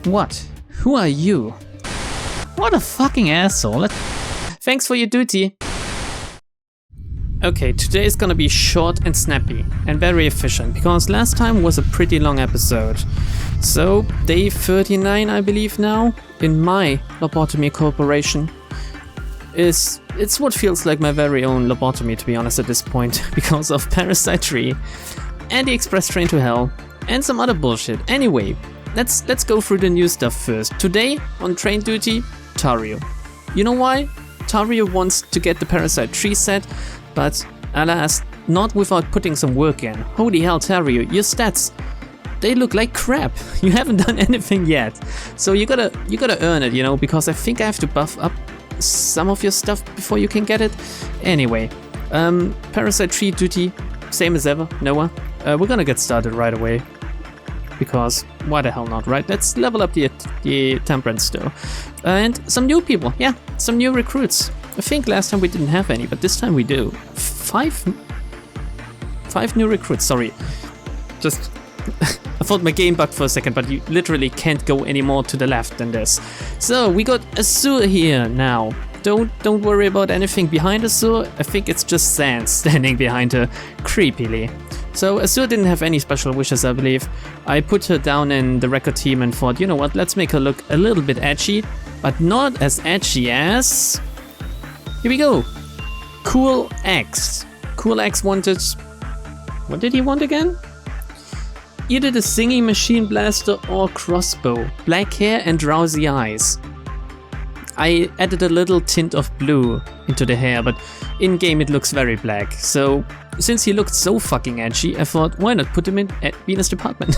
What? Who are you? What a fucking asshole. Thanks for your duty. Okay, today is gonna be short and snappy and very efficient because last time was a pretty long episode. So, day 39 I believe now, in my Lobotomy corporation. It's what feels like my very own lobotomy, to be honest, at this point, because of Parasite 3 and the express train to hell and some other bullshit. Anyway, let's go through the new stuff first. Today on train duty, Tario. You know why? Tario wants to get the Parasite 3 set, but alas, not without putting some work in. Holy hell, Tario, your stats, they look like crap. You haven't done anything yet, so you gotta earn it, you know, because I think I have to buff up some of your stuff before you can get it. Anyway, Parasite 3 duty, same as ever, Noah. We're gonna get started right away, because why the hell not, right? Let's level up the temperance though. And some new people, yeah, some new recruits. I think last time we didn't have any, but this time we do. Five new recruits, sorry. Just, I thought my game bugged for a second, but you literally can't go any more to the left than this. So we got Azur here now. Don't worry about anything behind Azur. I think it's just Sans standing behind her creepily. So Azur didn't have any special wishes, I believe. I put her down in the record team and thought, you know what, let's make her look a little bit edgy, but not as edgy as... Here we go. Cool X. Cool X wanted... What did he want again? Either the singing machine blaster or crossbow. Black hair and drowsy eyes. I added a little tint of blue into the hair, but in game it looks very black. So since he looked so fucking edgy, I thought, why not put him in at Venus department?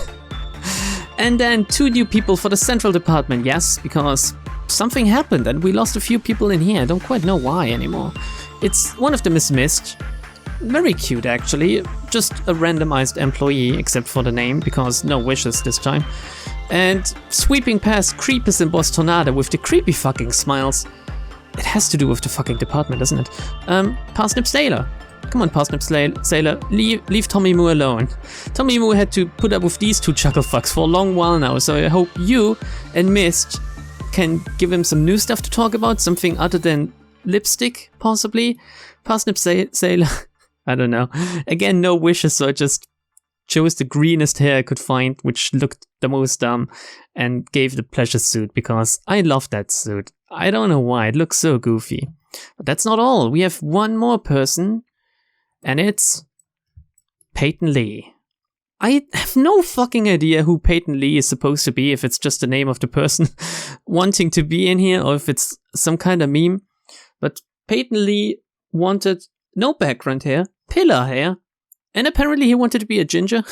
And then 2 new people for the central department, yes, because something happened and we lost a few people in here. I don't quite know why anymore. It's one of them is missed. Very cute actually, just a randomized employee except for the name, because no wishes this time. And sweeping past creepers in Boss Tornado with the creepy fucking smiles. It has to do with the fucking department, doesn't it? Parsnip Sailor. Come on, Parsnip Sailor, leave Tommy Moo alone. Tommy Moo had to put up with these 2 chuckle fucks for a long while now, so I hope you and Mist can give him some new stuff to talk about, something other than lipstick, possibly. Parsnip Sailor, I don't know. Again, no wishes, so I just chose the greenest hair I could find, which looked the most dumb, and gave the pleasure suit, because I love that suit. I don't know why, it looks so goofy. But that's not all, we have one more person, and it's Peyton Lee. I have no fucking idea who Peyton Lee is supposed to be, if it's just the name of the person wanting to be in here, or if it's some kind of meme. But Peyton Lee wanted no background hair, pillar hair, and apparently he wanted to be a ginger.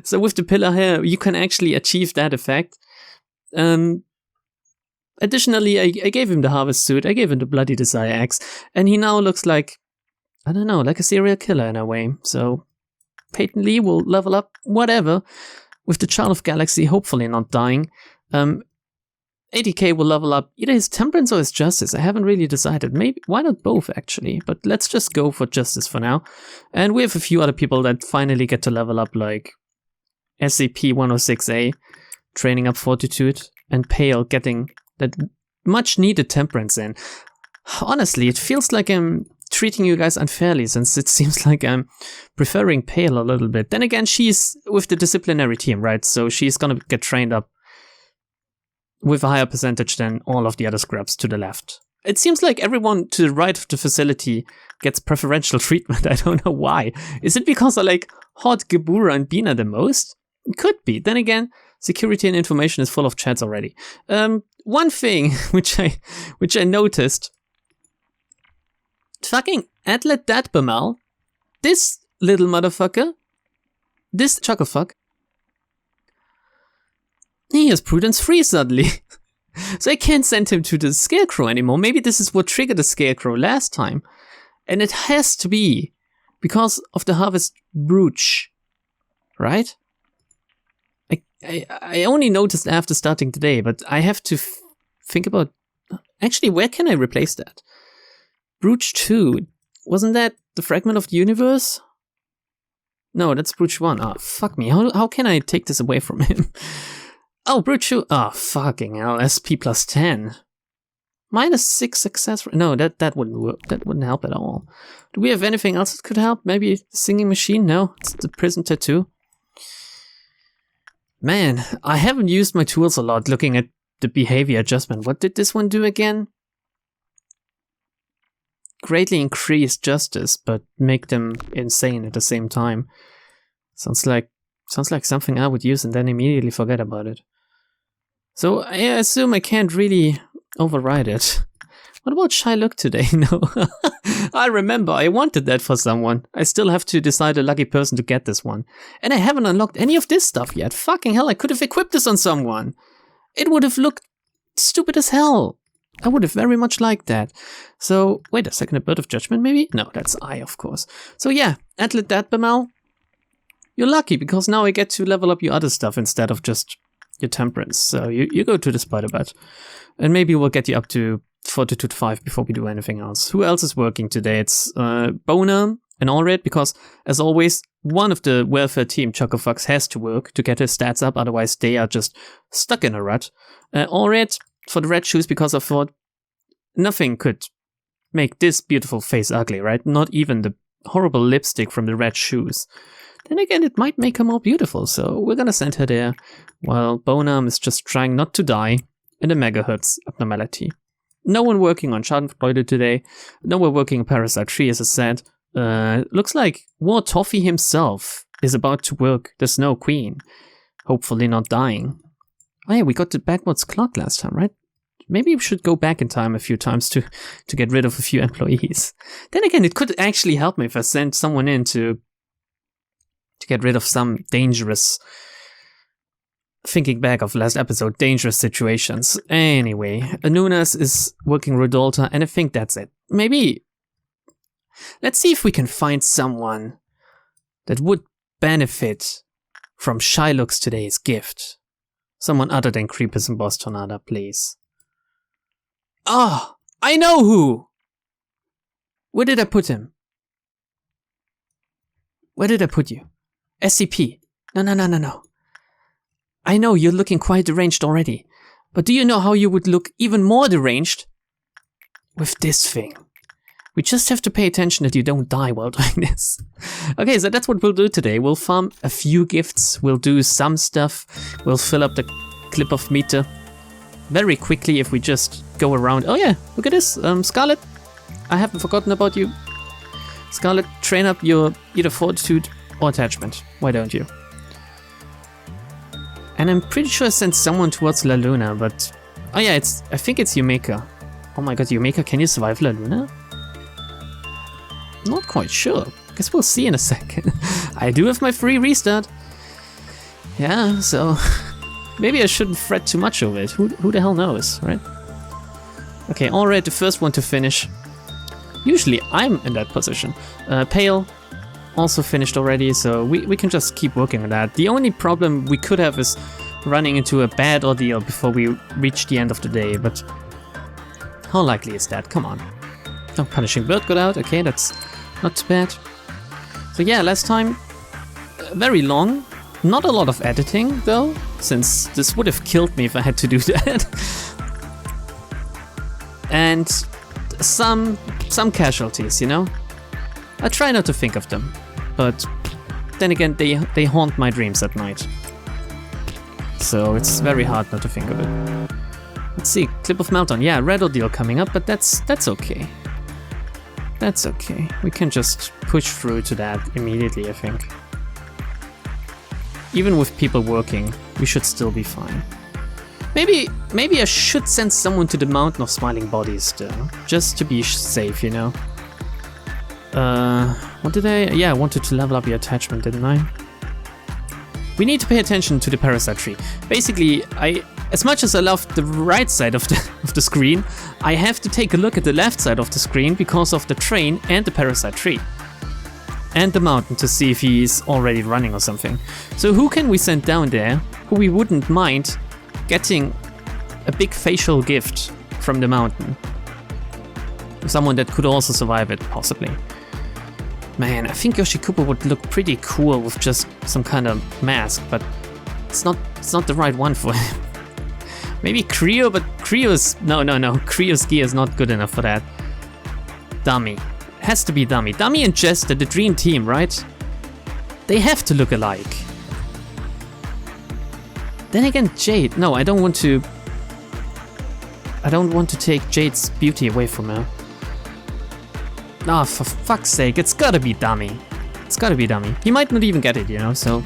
So with the pillar hair, you can actually achieve that effect. Additionally, I gave him the harvest suit, I gave him the bloody desire axe, and he now looks like, I don't know, like a serial killer in a way. So Peyton Lee will level up whatever with the Child of Galaxy, hopefully not dying. 80k will level up either his temperance or his justice. I haven't really decided. Maybe, why not both actually? But let's just go for justice for now. And we have a few other people that finally get to level up, like SCP-106A, training up fortitude, and Pale getting that much needed temperance in. Honestly, it feels like I'm treating you guys unfairly, since it seems like I'm preferring Pale a little bit. Then again, she's with the disciplinary team, right? So she's gonna get trained up with a higher percentage than all of the other scrubs to the left. It seems like everyone to the right of the facility gets preferential treatment. I don't know why. Is it because I like Hot, Gebura, and Bina the most? It could be. Then again, security and information is full of chats already. One thing which I noticed, fucking Atlet Datbamal, this little motherfucker, this chucklefuck, he has Prudence 3 suddenly. So I can't send him to the Scarecrow anymore. Maybe this is what triggered the Scarecrow last time. And it has to be because of the Harvest Brooch. Right? I only noticed after starting today, but I have to think about... Actually, where can I replace that? Brooch 2. Wasn't that the Fragment of the Universe? No, that's Brooch 1. Ah, fuck me. How can I take this away from him? Oh, brute shoe. Oh, fucking hell. SP plus 10. -6 success rate. No, that wouldn't work. That wouldn't help at all. Do we have anything else that could help? Maybe the singing machine? No, it's the prison tattoo. Man, I haven't used my tools a lot looking at the behavior adjustment. What did this one do again? Greatly increase justice, but make them insane at the same time. Sounds like something I would use and then immediately forget about it. So I assume I can't really override it. What about shy look today? No. I remember I wanted that for someone. I still have to decide a lucky person to get this one. And I haven't unlocked any of this stuff yet. Fucking hell, I could have equipped this on someone. It would have looked stupid as hell. I would have very much liked that. So, wait a second, a bird of judgment maybe? No, that's I, of course. So yeah, Atlet that Bamal. You're lucky because now I get to level up your other stuff instead of just your temperance. So you go to the spider bat. And maybe we'll get you up to Fortitude 5 before we do anything else. Who else is working today? It's Boner and Allred, because as always, one of the welfare team Chocofucks has to work to get his stats up, otherwise they are just stuck in a rut. Allred for the red shoes, because I thought nothing could make this beautiful face ugly, right? Not even the horrible lipstick from the red shoes. Then again, it might make her more beautiful, so we're gonna send her there, while Bonam is just trying not to die in the megahertz abnormality. No one working on Schadenfreude today. No one working on Parasite 3, as I said. Looks like War Toffee himself is about to work the Snow Queen. Hopefully not dying. Oh yeah, we got the backwards clock last time, right? Maybe we should go back in time a few times to get rid of a few employees. Then again, it could actually help me if I sent someone in to get rid of some dangerous, thinking back of last episode, dangerous situations. Anyway, Anunas is working Rudolta, and I think that's it. Maybe, let's see if we can find someone that would benefit from Shylock's today's gift. Someone other than Creepers and Boss Tornado, please. Oh, I know who! Where did I put him? Where did I put you? SCP. No. I know you're looking quite deranged already, but do you know how you would look even more deranged? With this thing. We just have to pay attention that you don't die while doing this. Okay, so that's what we'll do today. We'll farm a few gifts, we'll do some stuff, we'll fill up the clip of meter very quickly if we just go around. Oh yeah, look at this, Scarlet. I haven't forgotten about you. Scarlet, train up your either fortitude or attachment. Why don't you? And I'm pretty sure I sent someone towards La Luna, but... Oh yeah, I think it's Yumeka. Oh my god, Yumeka, can you survive La Luna? Not quite sure. Guess we'll see in a second. I do have my free restart. Yeah, so... maybe I shouldn't fret too much over it. Who the hell knows, right? Okay, alright, the first one to finish. Usually I'm in that position. Pale also finished already, so we can just keep working on that. The only problem we could have is running into a bad ordeal before we reach the end of the day, but how likely is that? Come on. Oh, Punishing Bird got out, okay, that's not too bad. So yeah, last time, very long. Not a lot of editing though, since this would have killed me if I had to do that. And some casualties, you know? I try not to think of them, but then again, they haunt my dreams at night. So it's very hard not to think of it. Let's see, Clip of Meltdown. Yeah, red ordeal coming up, but that's okay. That's okay. We can just push through to that immediately, I think. Even with people working, we should still be fine. Maybe I should send someone to the Mountain of Smiling Bodies though, just to be safe, you know. What did I? Yeah, I wanted to level up your attachment, didn't I? We need to pay attention to the Parasite tree. Basically, as much as I love the right side of the screen, I have to take a look at the left side of the screen because of the train and the Parasite tree. And the mountain to see if he's already running or something. So who can we send down there who we wouldn't mind getting a big facial gift from the mountain? Someone that could also survive it, possibly. Man, I think Yoshikubo would look pretty cool with just some kind of mask, but It's not the right one for him. Maybe Creo, but Creo's... No. Creo's gear is not good enough for that. Dummy. Has to be Dummy. Dummy and Jester, the dream team, right? They have to look alike. Then again, Jade. No, I don't want to take Jade's beauty away from her. Ah, for fuck's sake, it's gotta be Dummy. It's gotta be Dummy. He might not even get it, you know, so...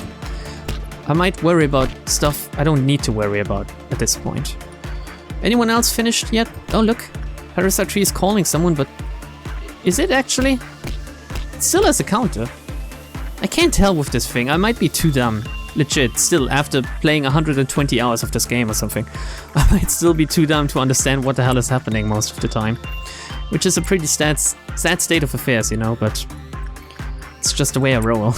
I might worry about stuff I don't need to worry about at this point. Anyone else finished yet? Oh, look. Parasite Tree is calling someone, but... Is it actually? It still has a counter. I can't tell with this thing. I might be too dumb. Legit, still, after playing 120 hours of this game or something. I might still be too dumb to understand what the hell is happening most of the time. Which is a pretty sad state of affairs, you know, but... It's just the way I roll.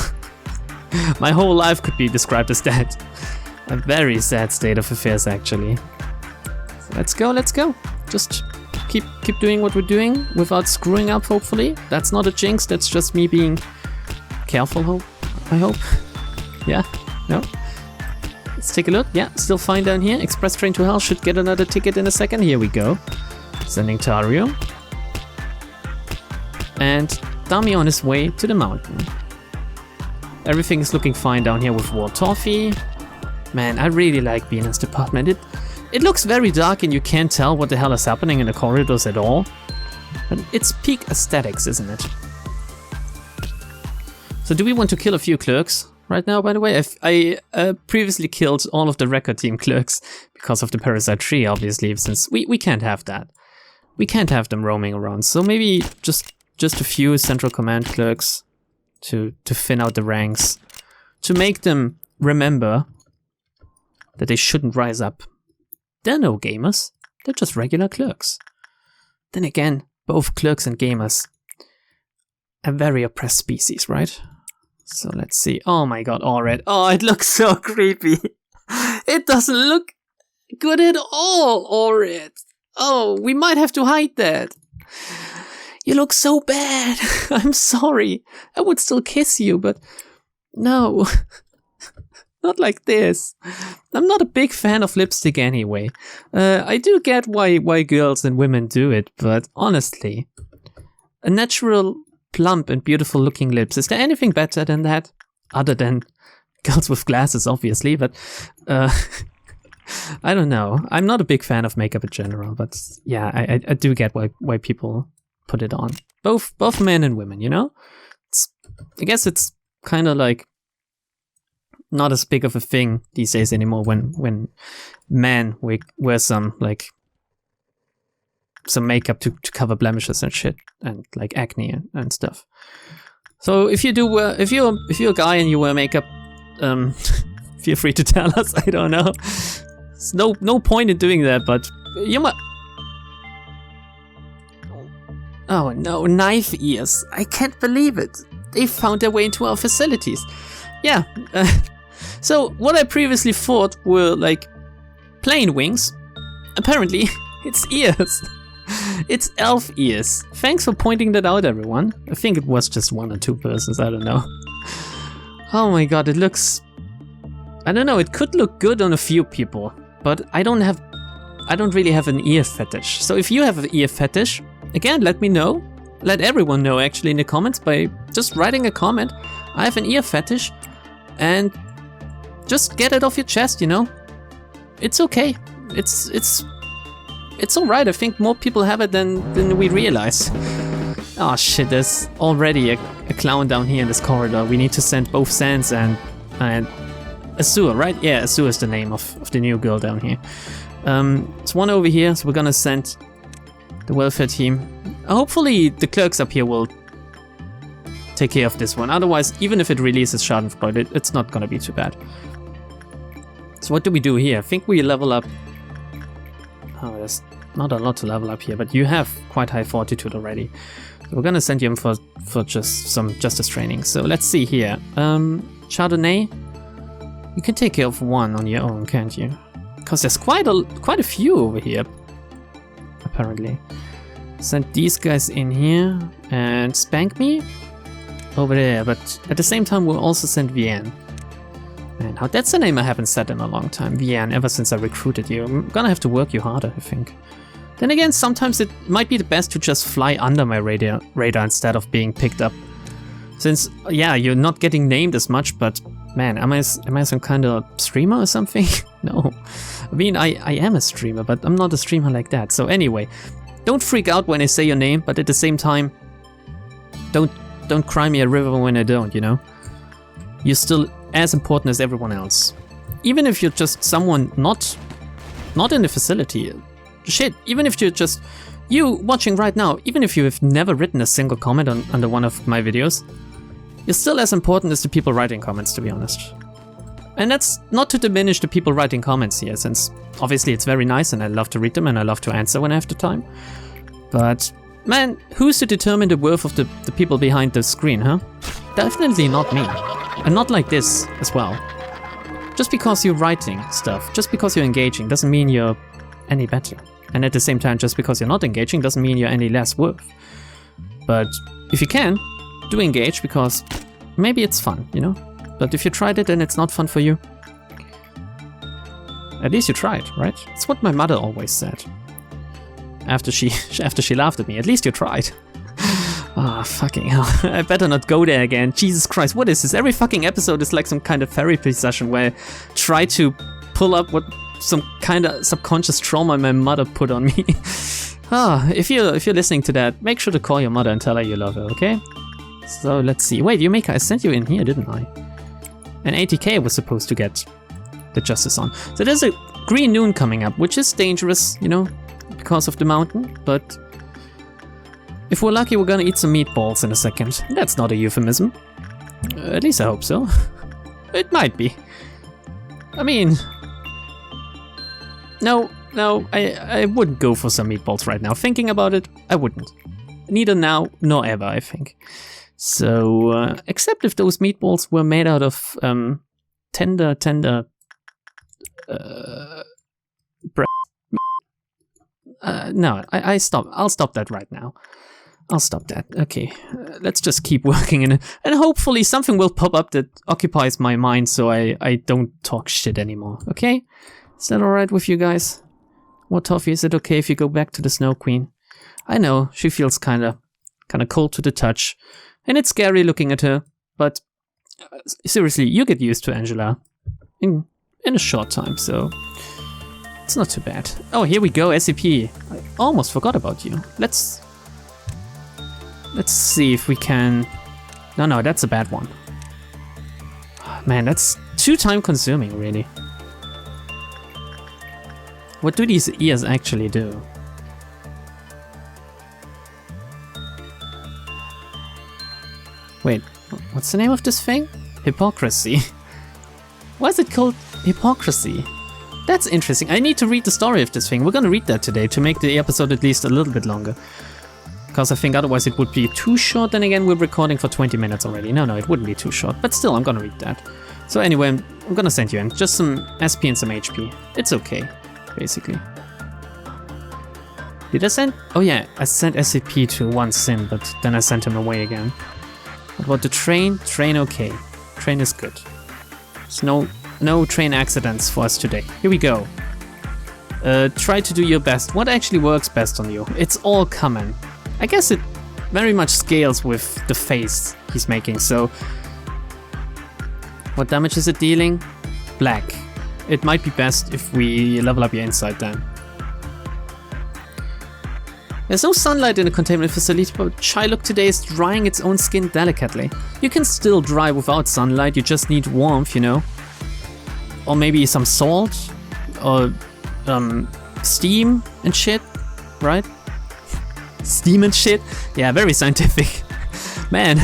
My whole life could be described as that. A very sad state of affairs, actually. So let's go. Just keep doing what we're doing without screwing up, hopefully. That's not a jinx, that's just me being careful, I hope. Yeah? No? Let's take a look. Yeah, still fine down here. Express train to hell should get another ticket in a second. Here we go. Sending Tario. And Dummy on his way to the mountain. Everything is looking fine down here with War Toffee. Man, I really like Venus department. It looks very dark and you can't tell what the hell is happening in the corridors at all. But it's peak aesthetics, isn't it? So do we want to kill a few clerks right now, by the way? I previously killed all of the record team clerks because of the Parasite Tree, obviously, since we can't have that. We can't have them roaming around. So maybe just a few Central Command clerks to thin out the ranks. To make them remember that they shouldn't rise up. They're no gamers. They're just regular clerks. Then again, both clerks and gamers are very oppressed species, right? So let's see. Oh my god, all red. Oh, it looks so creepy. It doesn't look good at all red. Oh, we might have to hide that. You look so bad. I'm sorry. I would still kiss you, but no. Not like this. I'm not a big fan of lipstick anyway. I do get why girls and women do it, but honestly, a natural, plump and beautiful looking lips, is there anything better than that? Other than girls with glasses, obviously, but I don't know. I'm not a big fan of makeup in general, but yeah, I do get why people put it on. Both men and women, you know? I guess it's kind of like not as big of a thing these days anymore when men wear some makeup to cover blemishes and shit and like acne and stuff. So if you're a guy and you wear makeup, feel free to tell us. I don't know. There's no point in doing that, but you might. Oh no, knife ears! I can't believe it. They found their way into our facilities. Yeah. So what I previously thought were like plain wings, apparently it's ears. It's elf ears. Thanks for pointing that out, everyone. I think it was just one or two persons, I don't know. Oh my god, it looks... I don't know, it could look good on a few people, but I don't really have an ear fetish. So if you have an ear fetish, again, let me know. Let everyone know actually in the comments by just writing a comment. I have an ear fetish, and just get it off your chest, you know? It's okay. It's alright. I think more people have it than we realize. Oh shit, there's already a clown down here in this corridor. We need to send both Sans and Azure, right? Yeah, Azure is the name of the new girl down here. There's one over here, so we're gonna send the welfare team. Hopefully the clerks up here will take care of this one. Otherwise, even if it releases Schadenfreude, it's not gonna be too bad. So what do we do here? I think we level up. Oh, there's not a lot to level up here, but you have quite high fortitude already. So we're gonna send you in for just some justice training. So let's see here. Chardonnay, you can take care of one on your own, can't you? Because there's quite a few over here, apparently. Send these guys in here and spank me over there, but at the same time we'll also send Vienne. Man, now that's a name I haven't said in a long time. Vian, ever since I recruited you. I'm gonna have to work you harder, I think. Then again, sometimes it might be the best to just fly under my radar instead of being picked up. Since, yeah, you're not getting named as much, but man, am I some kind of streamer or something? No. I mean, I am a streamer, but I'm not a streamer like that. So anyway, don't freak out when I say your name, but at the same time, don't cry me a river when I don't, you know? You're still as important as everyone else. Even if you're just someone not in the facility. Shit, even if you're just... You watching right now, even if you have never written a single comment under one of my videos, you're still as important as the people writing comments, to be honest. And that's not to diminish the people writing comments here, since obviously it's very nice and I love to read them and I love to answer when I have the time. But man, who's to determine the worth of the people behind the screen, huh? Definitely not me. And not like this as well. Just because you're writing stuff, just because you're engaging, doesn't mean you're any better. And at the same time, just because you're not engaging doesn't mean you're any less worth. But if you can, do engage, because maybe it's fun, you know? But if you tried it and it's not fun for you, at least you tried, right? It's what my mother always said. After she laughed at me, at least you tried. Ah, fucking hell. I better not go there again. Jesus Christ, what is this? Every fucking episode is like some kind of therapy session where I try to pull up what some kind of subconscious trauma my mother put on me. If you're listening to that, make sure to call your mother and tell her you love her, okay? So let's see. Wait, I sent you in here, didn't I? And 80k was supposed to get the justice on. So there's a green noon coming up, which is dangerous, you know, because of the mountain, but if we're lucky, we're gonna eat some meatballs in a second. That's not a euphemism. At least I hope so. It might be. I mean... No, I wouldn't go for some meatballs right now. Thinking about it, I wouldn't. Neither now, nor ever, I think. So, except if those meatballs were made out of tender breast. No, I'll stop that right now. I'll stop that. Okay, let's just keep working in it. And hopefully something will pop up that occupies my mind so I don't talk shit anymore, okay? Is that alright with you guys? What, Toffee, is it okay if you go back to the Snow Queen? I know, she feels kinda cold to the touch. And it's scary looking at her, but seriously, you get used to Angela in a short time, so it's not too bad. Oh, here we go, SCP. I almost forgot about you. Let's see if we can... No, that's a bad one. Man, that's too time consuming, really. What do these ears actually do? Wait, what's the name of this thing? Hypocrisy. Why is it called hypocrisy? That's interesting. I need to read the story of this thing. We're gonna read that today to make the episode at least a little bit longer. Because I think otherwise it would be too short. Then again, we're recording for 20 minutes already. No, it wouldn't be too short. But still, I'm gonna read that. So anyway, I'm gonna send you in. Just some SP and some HP. It's okay, basically. Did I send? Oh yeah, I sent SCP to one sim, but then I sent him away again. What about the train? Train okay. Train is good. There's no train accidents for us today. Here we go. Try to do your best. What actually works best on you? It's all common. I guess it very much scales with the face he's making, so... What damage is it dealing? Black. It might be best if we level up your insight then. There's no sunlight in the containment facility, but Shylock today is drying its own skin delicately. You can still dry without sunlight, you just need warmth, you know? Or maybe some salt? Or steam and shit, right? Steam and shit? Yeah, very scientific. Man.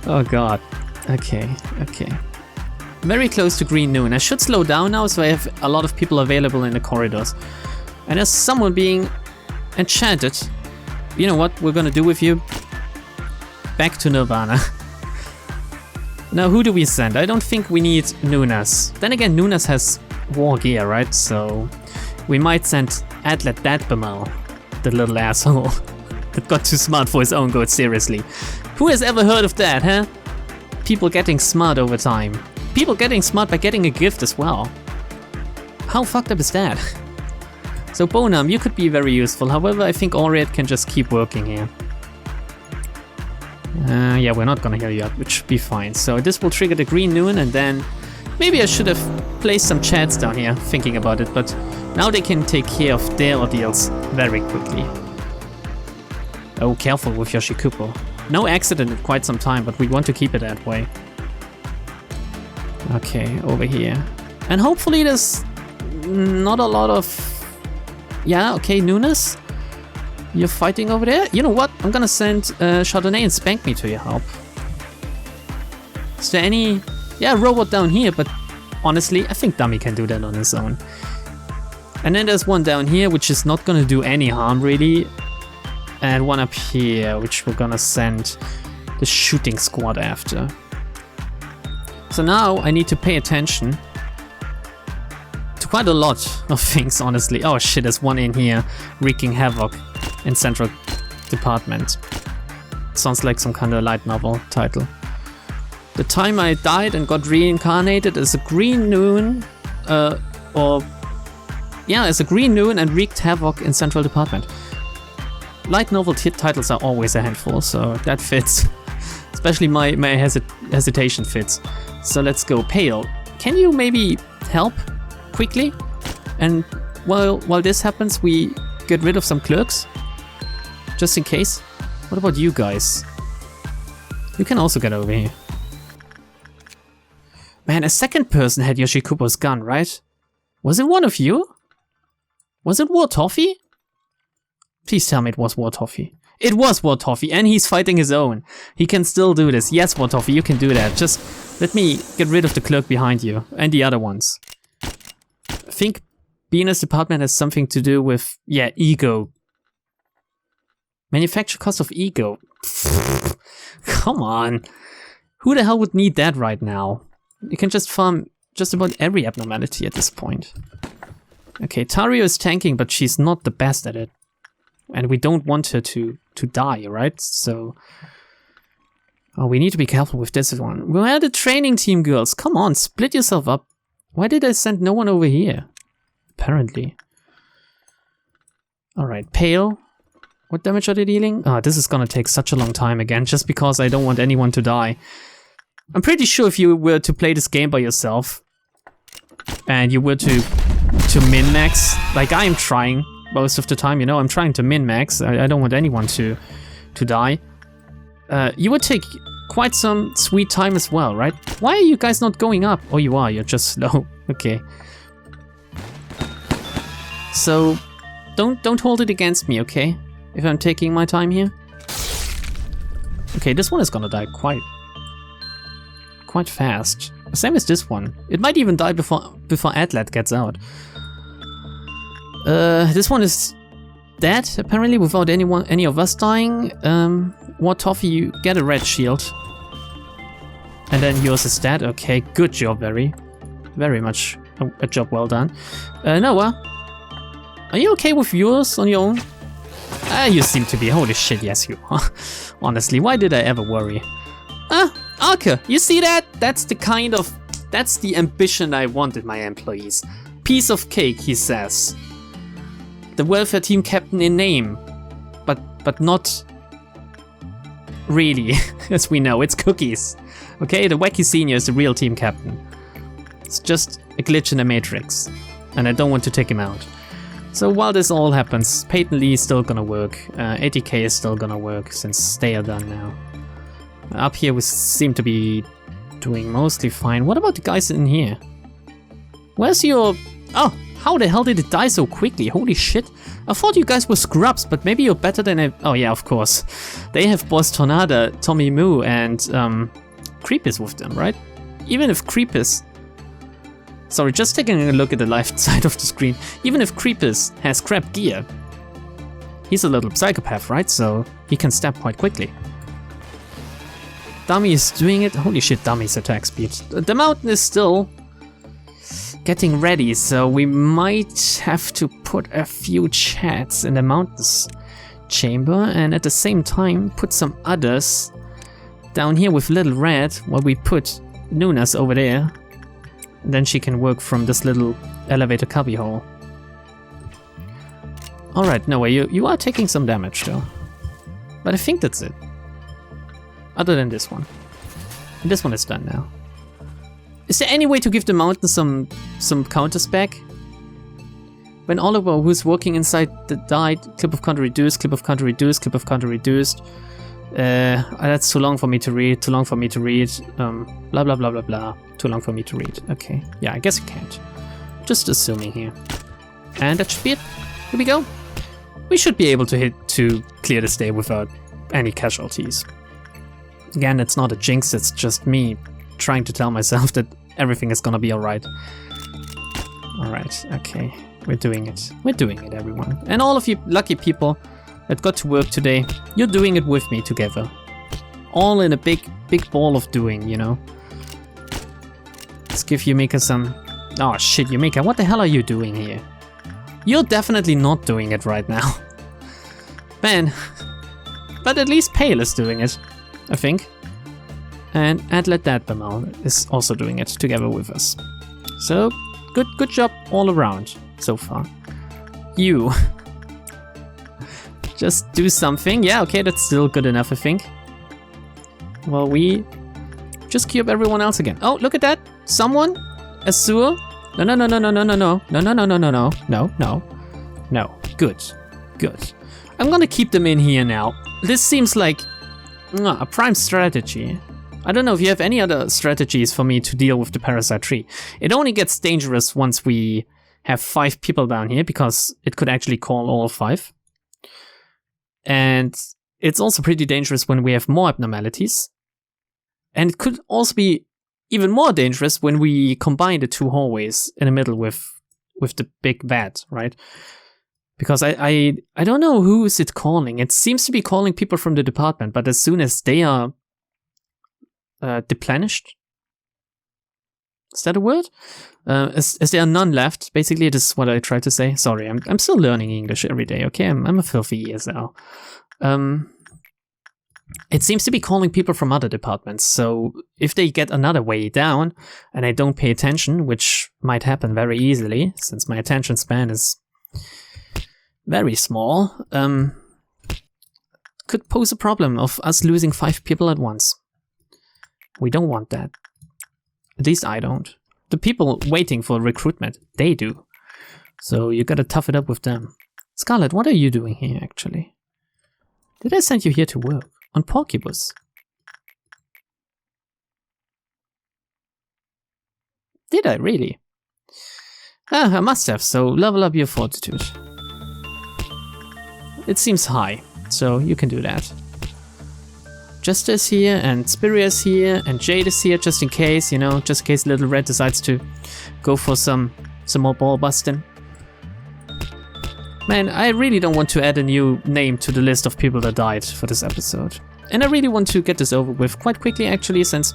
Oh god. Okay. Very close to green noon. I should slow down now so I have a lot of people available in the corridors. And there's someone being enchanted. You know what we're gonna do with you? Back to Nirvana. Now who do we send? I don't think we need Nunas. Then again, Nunas has war gear, right? So we might send lambdadeltaYT, the little asshole that got too smart for his own good, seriously. Who has ever heard of that, huh? People getting smart over time. people getting smart by getting a gift as well. How fucked up is that? So Bonam, you could be very useful. However, I think Oriat can just keep working here. Yeah, we're not gonna heal you up, which should be fine. So this will trigger the green noon, and then maybe I should have placed some chats down here, thinking about it, but now they can take care of their ordeals very quickly. Oh, careful with Yoshikupo. No accident in quite some time, but we want to keep it that way. Okay, over here. And hopefully there's not a lot of... Yeah, okay, Nunes. You're fighting over there? You know what? I'm gonna send Chardonnay and Spank Me to your help. Is there any... Yeah, robot down here, but honestly, I think Dummy can do that on his own. And then there's one down here, which is not gonna do any harm, really. And one up here, which we're gonna send the shooting squad after. So now I need to pay attention to quite a lot of things, honestly. Oh shit, there's one in here wreaking havoc in Central Department. Sounds like some kind of light novel title. The time I died and got reincarnated as a green noon, as a green noon and wreaked havoc in Central Department. Light novel titles are always a handful, so that fits. Especially my hesitation fits. So let's go. Pale, can you maybe help quickly? And while this happens, we get rid of some clerks? Just in case. What about you guys? You can also get over here. Man, a second person had Yoshikubo's gun, right? Was it one of you? Was it War Toffee? Please tell me it was War Toffee. It was War Toffee, and he's fighting his own. He can still do this. Yes, War Toffee, you can do that. Just let me get rid of the clerk behind you and the other ones. I think Bina's department has something to do with, yeah, ego. Manufacture cost of ego. Come on. Who the hell would need that right now? You can just farm just about every abnormality at this point. Okay, Tario is tanking, but she's not the best at it. And we don't want her to die, right? So... Oh, we need to be careful with this one. Where are the training team girls? Come on, split yourself up. Why did I send no one over here? Apparently. Alright, Pale. What damage are they dealing? Ah, this is gonna take such a long time again, just because I don't want anyone to die. I'm pretty sure if you were to play this game by yourself, and you were to min-max, like I am trying most of the time, you know, I'm trying to min-max, I don't want anyone to die, you would take quite some sweet time as well, right? Why are you guys not going up? Oh, you are, you're just slow. Okay. So, don't hold it against me, okay? If I'm taking my time here. Okay, this one is gonna die quite fast. Same as this one. It might even die before Atlet gets out. This one is dead, apparently, without any of us dying. War Toffee, you get a red shield. And then yours is dead. Okay, good job, very much a job well done. Noah, are you okay with yours on your own? You seem to be. Holy shit, yes you are. Honestly, why did I ever worry? Arca, you see that? That's the ambition I want in my employees. Piece of cake, he says. The welfare team captain in name, but not really, as we know, it's cookies. Okay, the wacky senior is the real team captain. It's just a glitch in the matrix, and I don't want to take him out. So while this all happens, Peyton Lee is still gonna work, ATK is still gonna work, since they are done now. Up here we seem to be doing mostly fine. What about the guys in here? Where's your... Oh, how the hell did it die so quickly? Holy shit. I thought you guys were scrubs, but maybe you're better than I... Oh yeah, of course. They have Boss Tornado, Tommy Moo, and Creepus with them, right? Even if Creepus... Sorry, just taking a look at the left side of the screen. Even if Creepus has crap gear, he's a little psychopath, right? So he can stab quite quickly. Dummy is doing it. Holy shit, Dummy's attack speed. The mountain is still getting ready, so we might have to put a few chats in the mountains chamber, and at the same time put some others down here with Little Red, while we put Nunas over there And then she can work from this little elevator cubbyhole. Alright, no way, you are taking some damage though. But I think that's it. Other than this one. And this one is done now. Is there any way to give the mountain some counters back? When Oliver, who's working inside the died, clip of counter reduced, clip of counter reduced, clip of counter reduced. That's too long for me to read, blah blah blah blah blah. Too long for me to read. Okay, yeah, I guess you can't. Just assuming here. And that should be it. Here we go. We should be able to clear this day without any casualties. Again, it's not a jinx, it's just me trying to tell myself that everything is gonna be alright. Alright, okay. We're doing it. We're doing it, everyone. And all of you lucky people that got to work today, you're doing it with me together. All in a big ball of doing, you know. Let's give Yumika some... Oh shit, Yumika, what the hell are you doing here? You're definitely not doing it right now. Man. But at least Pale is doing it, I think. And Adlet Dadbamal is also doing it together with us. So, good job all around so far. You. Just do something. Yeah, okay, that's still good enough, I think. Well, we just queue up everyone else again. Oh, look at that. Someone? Azur? No. No. Good. I'm gonna keep them in here now. This seems like a prime strategy. I don't know if you have any other strategies for me to deal with the Parasite tree. It only gets dangerous once we have 5 people down here, because it could actually call all 5. And it's also pretty dangerous when we have more abnormalities. And it could also be even more dangerous when we combine the 2 hallways in the middle with the big vat, right? Because I don't know who is it calling. It seems to be calling people from the department, but as soon as they are deplenished, is that a word? As there are none left, basically, this is what I try to say. Sorry, I'm still learning English every day, okay? I'm a filthy ESL. It seems to be calling people from other departments, so if they get another way down, and I don't pay attention, which might happen very easily, since my attention span is very small, could pose a problem of us losing 5 people at once. We don't want that. At least I don't. The people waiting for recruitment, they do. So you gotta tough it up with them. Scarlet, what are you doing here, actually? Did I send you here to work? On Porcubus? Did I really? Ah, I must have, so level up your fortitude. It seems high, so you can do that. Jester is here, and Spiria is here, and Jade is here, just in case, you know, just in case Little Red decides to go for some more ball busting. Man, I really don't want to add a new name to the list of people that died for this episode. And I really want to get this over with quite quickly, actually, since,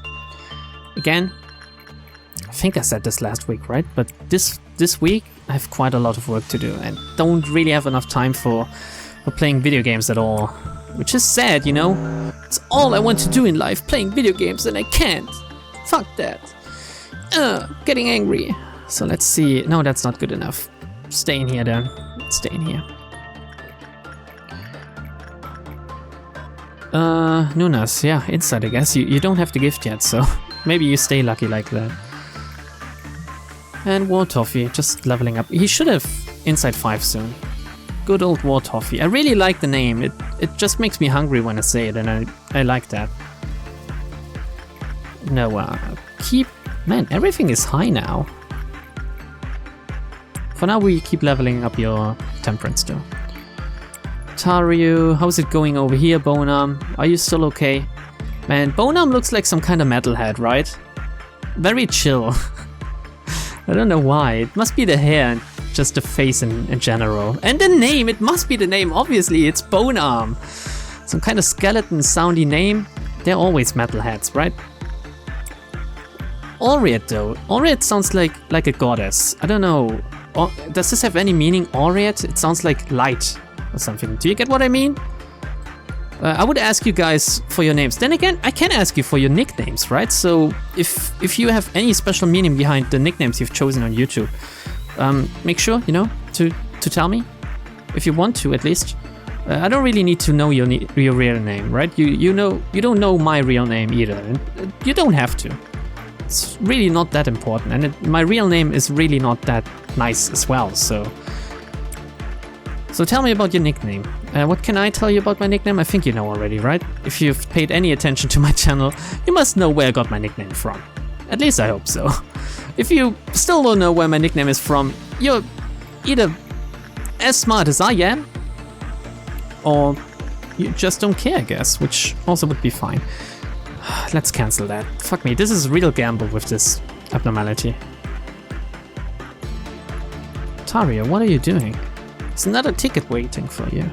again, I think I said this last week, right? But this week, I have quite a lot of work to do, and don't really have enough time for playing video games at all. Which is sad, you know? It's all I want to do in life, playing video games, and I can't. Fuck that. Getting angry. So let's see. No, that's not good enough. Stay in here then. Stay in here. Nunas, yeah, inside I guess. You don't have the gift yet, so maybe you stay lucky like that. And War Toffee, just leveling up. He should have inside 5 soon. Good old War Toffee. I really like the name. It just makes me hungry when I say it, and I like that. No, man, everything is high now. For now, we keep leveling up your temperance though. Taryu, how's it going over here, Bonarm? Are you still okay? Man, Bonarm looks like some kind of metalhead, right? Very chill. I don't know why. It must be the hair and just the face in general. And the name, it must be the name, obviously, it's Bonarm. Some kind of skeleton soundy name. They're always metalheads, right? Aureate though. Aureate sounds like a goddess. I don't know. Does this have any meaning, Aureate? It sounds like light or something. Do you get what I mean? I would ask you guys for your names. Then again, I can ask you for your nicknames, right? So if you have any special meaning behind the nicknames you've chosen on YouTube, make sure, you know, to tell me, if you want to at least. I don't really need to know your real name, right? You don't know my real name either. And you don't have to. It's really not that important, and my real name is really not that nice as well. So tell me about your nickname. What can I tell you about my nickname? I think you know already, right? If you've paid any attention to my channel, you must know where I got my nickname from. At least I hope so. If you still don't know where my nickname is from, you're either as smart as I am, or you just don't care, I guess, which also would be fine. Let's cancel that. Fuck me, this is a real gamble with this abnormality. Tario, what are you doing? There's another ticket waiting for you.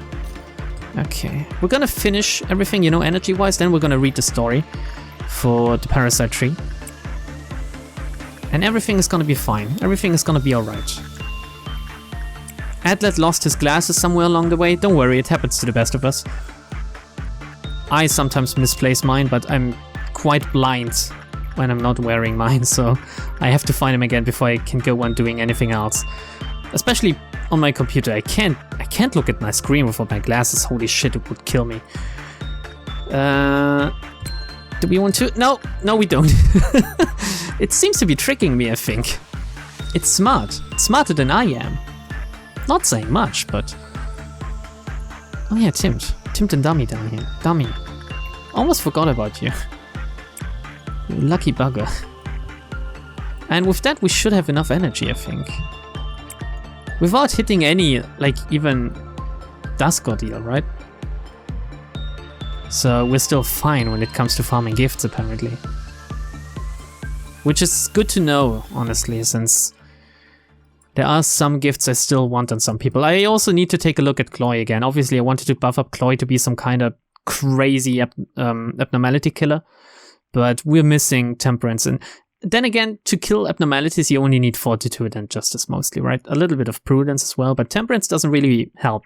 Okay, we're gonna finish everything, you know, energy-wise, then we're gonna read the story for the Parasite tree. And everything is gonna be fine. Everything is gonna be alright. Adlet lost his glasses somewhere along the way. Don't worry, it happens to the best of us. I sometimes misplace mine, but I'm quite blind when I'm not wearing mine, so I have to find them again before I can go on doing anything else. Especially on my computer, I can't look at my screen without my glasses. Holy shit, it would kill me. Do we want to? No, we don't. It seems to be tricking me, I think. It's smart. It's smarter than I am. Not saying much, but... Oh yeah, Timt and Dummy down here. Dummy. Almost forgot about you. You lucky bugger. And with that, we should have enough energy, I think. Without hitting any, like, even Dusk Ordeal, right? So we're still fine when it comes to farming gifts, apparently. Which is good to know, honestly, since there are some gifts I still want on some people. I also need to take a look at Cloy again. Obviously, I wanted to buff up Cloy to be some kind of crazy abnormality killer, but we're missing Temperance. And then again, to kill abnormalities, you only need Fortitude and Justice mostly, right? A little bit of Prudence as well, but Temperance doesn't really help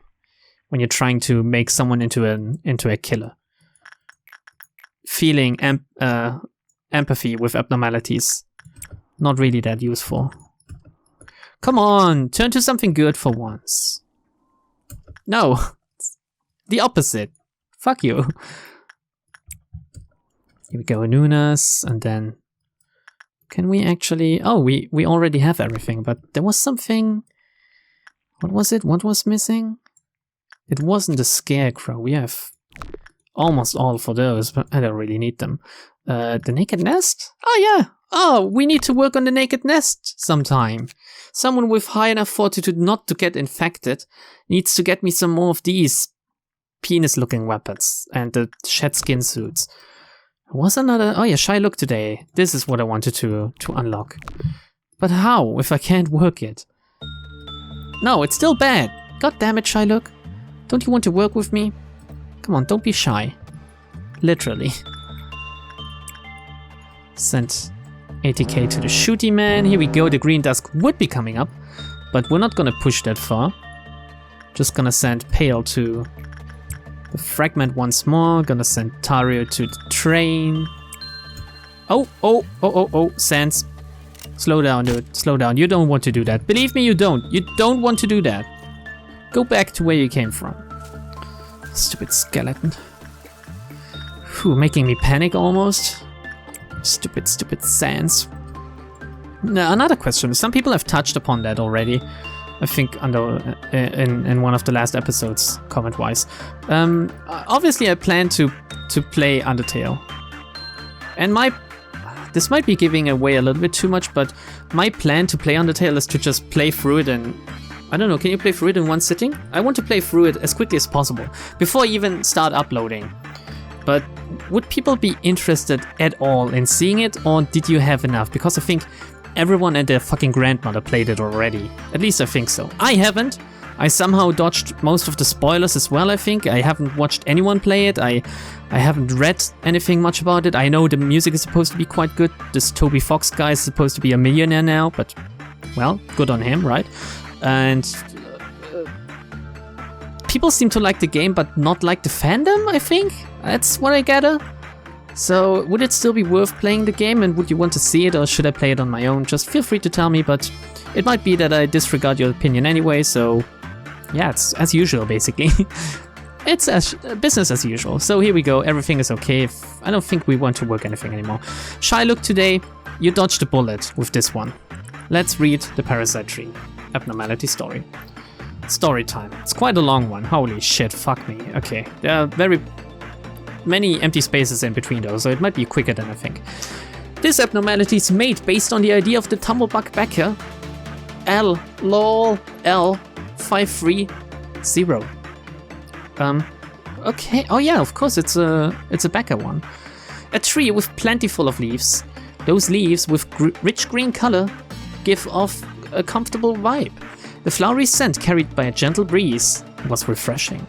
when you're trying to make someone into a killer. Feeling empathy with abnormalities, not really that useful. Come on, turn to something good for once. No, the opposite. Fuck you. Here we go, Nunas, and then... Can we actually... Oh, we already have everything, but there was something... What was it? What was missing? It wasn't a Scarecrow. We have almost all for those, but I don't really need them. The Naked Nest? Oh yeah! Oh, we need to work on the Naked Nest sometime. Someone with high enough fortitude not to get infected needs to get me some more of these penis-looking weapons and the shed skin suits. Was another... Oh yeah, Shy Look today. This is what I wanted to unlock. But how, if I can't work it? No, it's still bad. God damn it, Shy Look. Don't you want to work with me? Come on, don't be shy. Literally. Sent 80k to the shooty man. Here we go, the green dusk would be coming up, but we're not gonna push that far. Just gonna send Pale to the fragment once more. Gonna send Tario to the train. Oh, Sans. Slow down, dude. Slow down. You don't want to do that. Believe me, you don't. You don't want to do that. Go back to where you came from. Stupid skeleton. Whew, making me panic almost. Stupid Sans. Now, another question. Some people have touched upon that already. I think under in one of the last episodes, comment-wise. Obviously, I plan to play Undertale. And this might be giving away a little bit too much, but my plan to play Undertale is to just play through it and... I don't know, can you play through it in one sitting? I want to play through it as quickly as possible, before I even start uploading. But would people be interested at all in seeing it, or did you have enough? Because I think everyone and their fucking grandmother played it already. At least I think so. I haven't. I somehow dodged most of the spoilers as well, I think. I haven't watched anyone play it. I haven't read anything much about it. I know the music is supposed to be quite good. This Toby Fox guy is supposed to be a millionaire now, but, well, good on him, right? And people seem to like the game but not like the fandom, I think? That's what I gather. So, would it still be worth playing the game, and would you want to see it, or should I play it on my own? Just feel free to tell me, but it might be that I disregard your opinion anyway, so yeah, it's as usual, basically. It's business as usual. So here we go, everything is okay. I don't think we want to work anything anymore. Shy look today, you dodged a bullet with this one. Let's read the Parasite tree. Abnormality story. Story time. It's quite a long one. Holy shit, fuck me. Okay, there are very many empty spaces in between those, so it might be quicker than I think. This abnormality is made based on the idea of the tumblebug backer L lol L 530. Okay. Oh yeah, of course it's a backer one. A tree with plenty full of leaves. Those leaves with rich green color give off a comfortable vibe. The flowery scent carried by a gentle breeze was refreshing.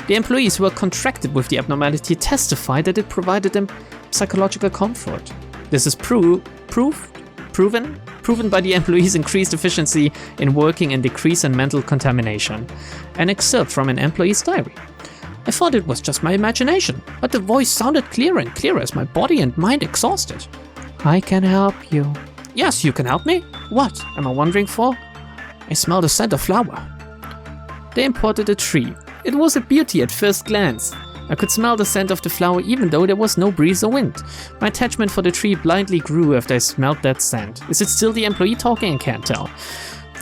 The employees who were contracted with the abnormality testified that it provided them psychological comfort. This is proven by the employees' increased efficiency in working and decrease in mental contamination. An excerpt from an employee's diary. I thought it was just my imagination, but the voice sounded clearer and clearer as my body and mind exhausted. I can help you. Yes, you can help me? What am I wondering for? I smell the scent of flower. They imported a tree. It was a beauty at first glance. I could smell the scent of the flower even though there was no breeze or wind. My attachment for the tree blindly grew after I smelled that scent. Is it still the employee talking? I can't tell.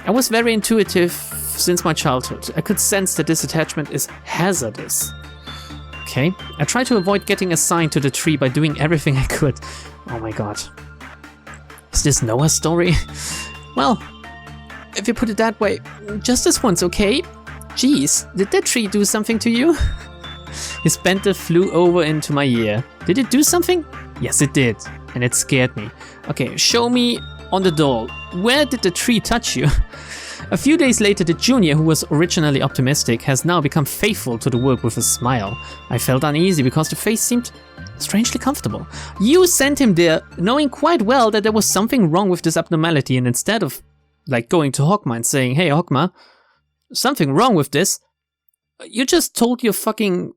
I was very intuitive since my childhood. I could sense that this attachment is hazardous. Okay, I tried to avoid getting assigned to the tree by doing everything I could. Oh my god. Is this Noah's story? Well, if you put it that way, just this once, okay? Jeez, did that tree do something to you? His bender flew over into my ear. Did it do something? Yes, it did. And it scared me. Okay, show me on the doll. Where did the tree touch you? A few days later, the junior, who was originally optimistic, has now become faithful to the work with a smile. I felt uneasy because the face seemed strangely comfortable. You sent him there, knowing quite well that there was something wrong with this abnormality, and instead of going to Hogma and saying, hey Hogma, something wrong with this, you just told your fucking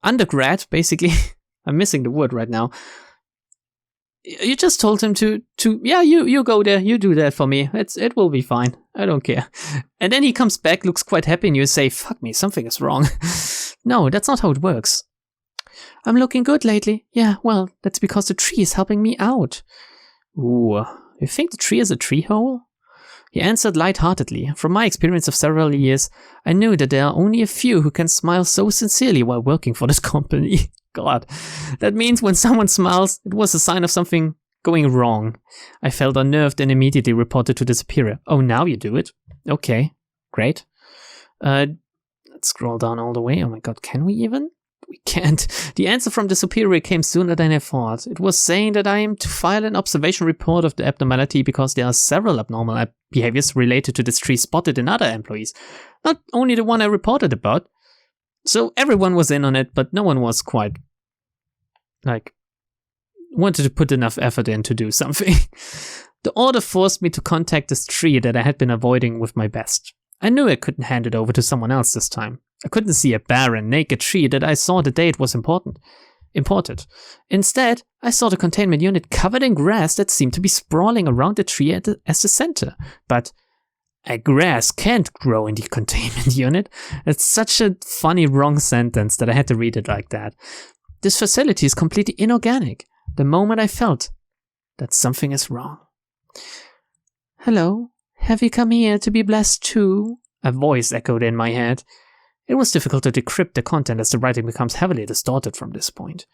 undergrad, basically. I'm missing the word right now. You just told him to yeah, you go there, you do that for me. It will be fine. I don't care. And then he comes back, looks quite happy, and you say, fuck me, something is wrong. No, that's not how it works. I'm looking good lately. Yeah, well, that's because the tree is helping me out. Ooh, you think the tree is a tree hole? He answered lightheartedly. From my experience of several years, I knew that there are only a few who can smile so sincerely while working for this company. God, that means when someone smiles, it was a sign of something going wrong. I felt unnerved and immediately reported to the superior. Oh, now you do it? Okay, great. Let's scroll down all the way. Oh my god, can we even? We can't. The answer from the superior came sooner than I thought. It was saying that I am to file an observation report of the abnormality because there are several abnormal behaviors related to this tree spotted in other employees. Not only the one I reported about. So everyone was in on it, but no one was quite, wanted to put enough effort in to do something. The order forced me to contact this tree that I had been avoiding with my best. I knew I couldn't hand it over to someone else this time. I couldn't see a barren, naked tree that I saw the day it was imported. Instead, I saw the containment unit covered in grass that seemed to be sprawling around the tree as the center. But a grass can't grow in the containment unit. It's such a funny wrong sentence that I had to read it like that. This facility is completely inorganic. The moment I felt that something is wrong. Hello, have you come here to be blessed too? A voice echoed in my head. It was difficult to decrypt the content as the writing becomes heavily distorted from this point.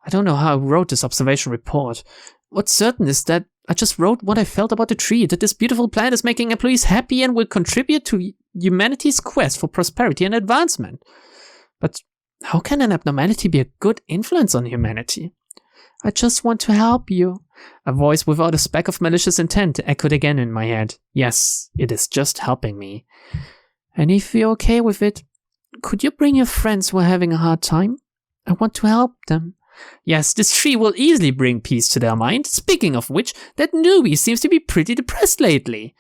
I don't know how I wrote this observation report. What's certain is that I just wrote what I felt about the tree, that this beautiful plant is making employees happy and will contribute to humanity's quest for prosperity and advancement. But how can an abnormality be a good influence on humanity? I just want to help you. A voice without a speck of malicious intent echoed again in my head. Yes, it is just helping me. And if you're okay with it, could you bring your friends who are having a hard time? I want to help them. Yes, this tree will easily bring peace to their mind. Speaking of which, that newbie seems to be pretty depressed lately.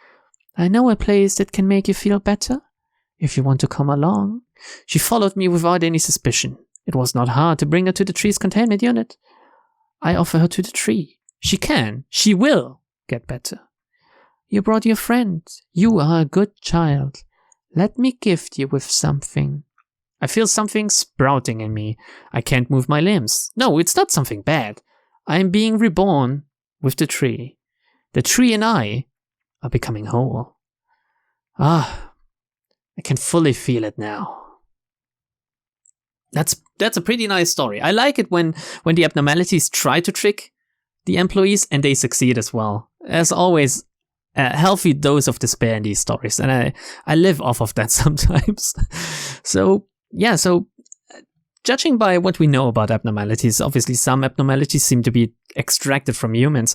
I know a place that can make you feel better. If you want to come along. She followed me without any suspicion. It was not hard to bring her to the tree's containment unit. I offer her to the tree. She will get better. You brought your friend. You are a good child. Let me gift you with something. I feel something sprouting in me. I can't move my limbs. No, it's not something bad. I am being reborn with the tree. The tree and I are becoming whole. I can fully feel it now. That's a pretty nice story. I like it when the abnormalities try to trick the employees and they succeed as well. As always, a healthy dose of despair in these stories, and I live off of that sometimes. So judging by what we know about abnormalities, obviously some abnormalities seem to be extracted from humans.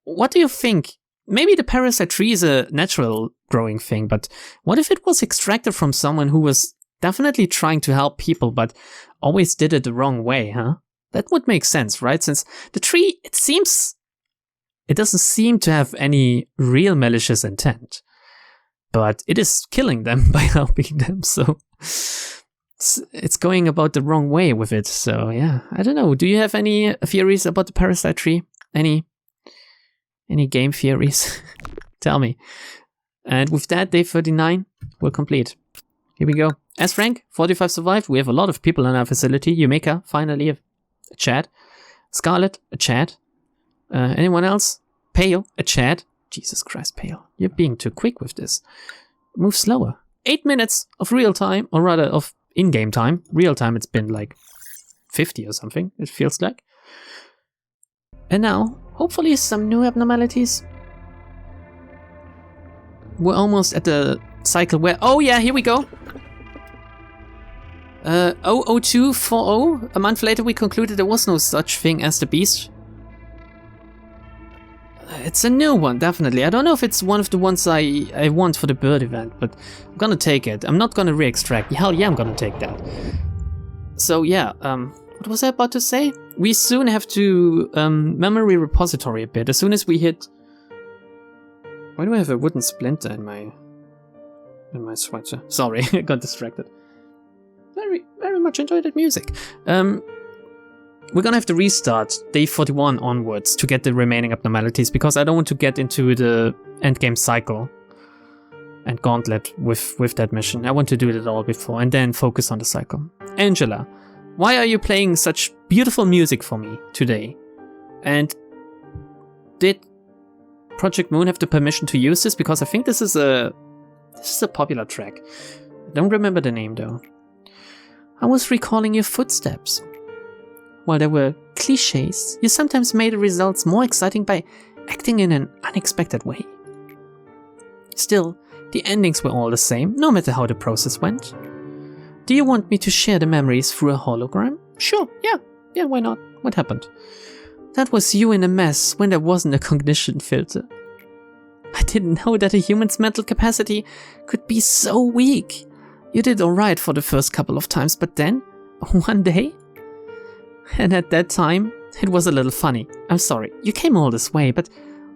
What do you think? Maybe the parasite tree is a natural growing thing, but what if it was extracted from someone who was definitely trying to help people, but always did it the wrong way, huh? That would make sense, right? Since the tree, it doesn't seem to have any real malicious intent, but it is killing them by helping them, so it's going about the wrong way with it. So yeah, I don't know. Do you have any theories about the parasite tree? Any game theories? Tell me. And with that, day 39 will complete. Here we go. As Frank, 45 survived. We have a lot of people in our facility. Yumika, finally a chat. Scarlet, a chat. Anyone else? Pale, a chat. Jesus Christ, Pale. You're being too quick with this. Move slower. 8 minutes of real time, or rather of in-game time. Real time, it's been like 50 or something, it feels like. And now, hopefully some new abnormalities. We're almost at the cycle where... Oh yeah, here we go. 00240. A month later we concluded there was no such thing as the beast. It's a new one, definitely. I don't know if it's one of the ones I want for the bird event, but I'm gonna take it. I'm not gonna re-extract. Hell yeah, I'm gonna take that. So yeah, what was I about to say? We soon have to memory repository a bit. As soon as we hit... Why do I have a wooden splinter in my sweater? Sorry, I got distracted. Very much enjoyed that music. We're gonna have to restart day 41 onwards to get the remaining abnormalities, because I don't want to get into the endgame cycle and gauntlet with that mission. I want to do it all before and then focus on the cycle. Angela, why are you playing such beautiful music for me today? And did Project Moon have the permission to use this? Because I think this is a popular track. I don't remember the name though. I was recalling your footsteps. While there were cliches, you sometimes made the results more exciting by acting in an unexpected way. Still, the endings were all the same, no matter how the process went. Do you want me to share the memories through a hologram? Sure, yeah, why not? What happened? That was you in a mess when there wasn't a cognition filter. I didn't know that a human's mental capacity could be so weak. You did alright for the first couple of times, but then, one day... And at that time, it was a little funny. I'm sorry, you came all this way, but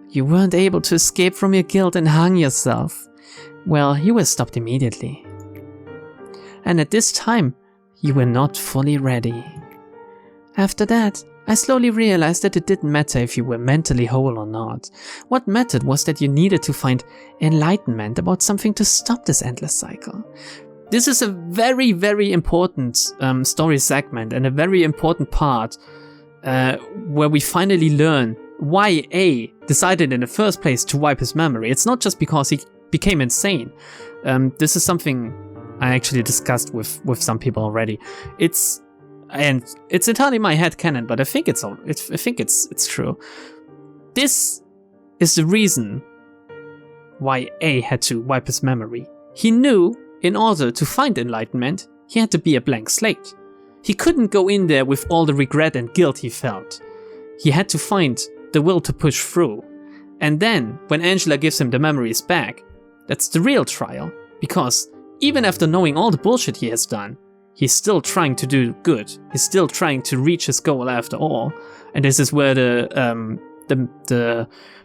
you weren't able to escape from your guilt and hung yourself. Well, you were stopped immediately. And at this time, you were not fully ready. After that, I slowly realized that it didn't matter if you were mentally whole or not. What mattered was that you needed to find enlightenment about something to stop this endless cycle. This is a very, very important story segment and a very important part where we finally learn why A decided in the first place to wipe his memory. It's not just because he became insane. This is something I actually discussed with some people already. It's entirely my headcanon, but I think it's true. This is the reason why A had to wipe his memory. He knew in order to find enlightenment, he had to be a blank slate. He couldn't go in there with all the regret and guilt he felt. He had to find the will to push through. And then, when Angela gives him the memories back, that's the real trial. Because even after knowing all the bullshit he has done, he's still trying to do good. He's still trying to reach his goal after all. And this is where the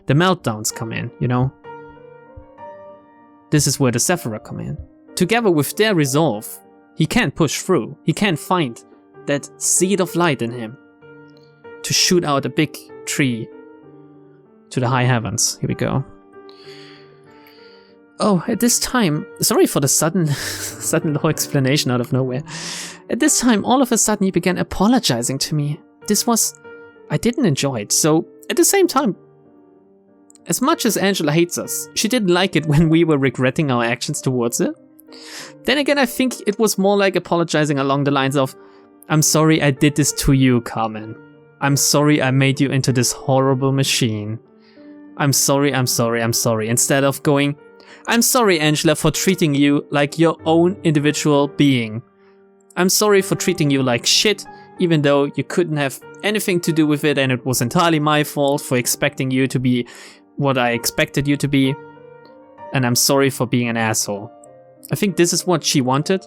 meltdowns come in, you know? this is where the Sephira come in. Together with their resolve, he can't push through. He can't find that seed of light in him to shoot out a big tree to the high heavens. Here we go. Oh, at this time, sorry for the sudden low explanation out of nowhere. At this time, all of a sudden he began apologizing to me. I didn't enjoy it. So at the same time, as much as Angela hates us, she didn't like it when we were regretting our actions towards her. Then again, I think it was more like apologizing along the lines of, I'm sorry I did this to you, Carmen. I'm sorry I made you into this horrible machine. I'm sorry. Instead of going, I'm sorry, Angela, for treating you like your own individual being. I'm sorry for treating you like shit, even though you couldn't have anything to do with it and it was entirely my fault for expecting you to be what I expected you to be. And I'm sorry for being an asshole. I think this is what she wanted,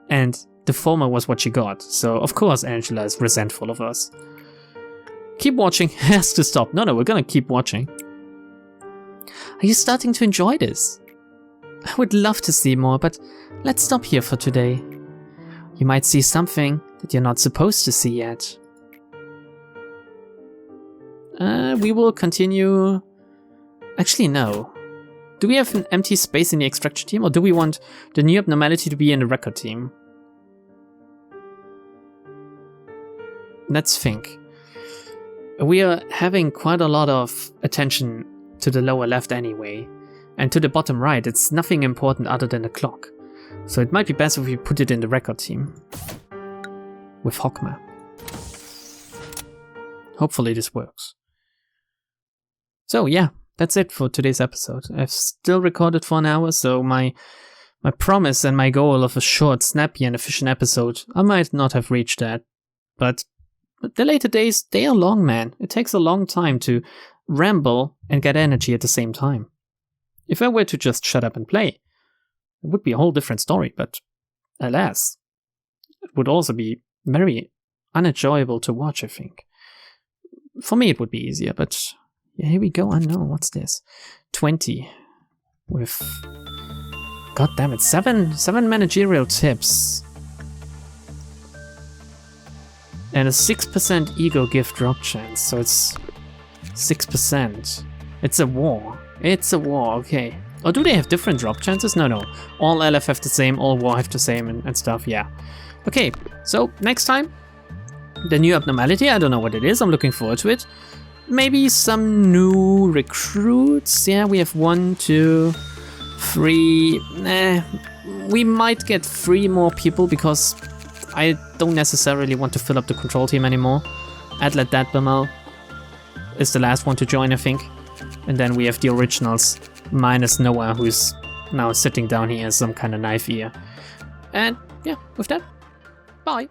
and the former was what she got. So, of course, Angela is resentful of us. Keep watching has to stop. No, we're gonna keep watching. Are you starting to enjoy this? I would love to see more, but let's stop here for today. You might see something that you're not supposed to see yet. We will continue... Actually, no. Do we have an empty space in the extraction team, or do we want the new abnormality to be in the record team? Let's think. We are having quite a lot of attention to the lower left anyway, and to the bottom right it's nothing important other than the clock. So it might be best if we put it in the record team. With Hockma. Hopefully this works. So yeah, that's it for today's episode. I've still recorded for an hour, so my promise and my goal of a short, snappy and efficient episode, I might not have reached that. But the later days, they are long, man. It takes a long time to ramble and get energy at the same time. If I were to just shut up and play, it would be a whole different story, but alas, it would also be very unenjoyable to watch, I think. For me it would be easier, but yeah, here we go. Unknown, what's this? 20 with, god damn it, 7 managerial tips. And a 6% ego gift drop chance, so it's 6%. It's a war. It's a war, okay. Or do they have different drop chances? No. All LF have the same, all war have the same and stuff, yeah. Okay, so next time, the new abnormality, I don't know what it is, I'm looking forward to it. Maybe some new recruits, yeah, we have 1, 2, 3, we might get 3 more people because I don't necessarily want to fill up the control team anymore. LambdadeltaYT is the last one to join, I think. And then we have the originals, minus Noah, who's now sitting down here as some kind of knife ear. And yeah, with that, bye.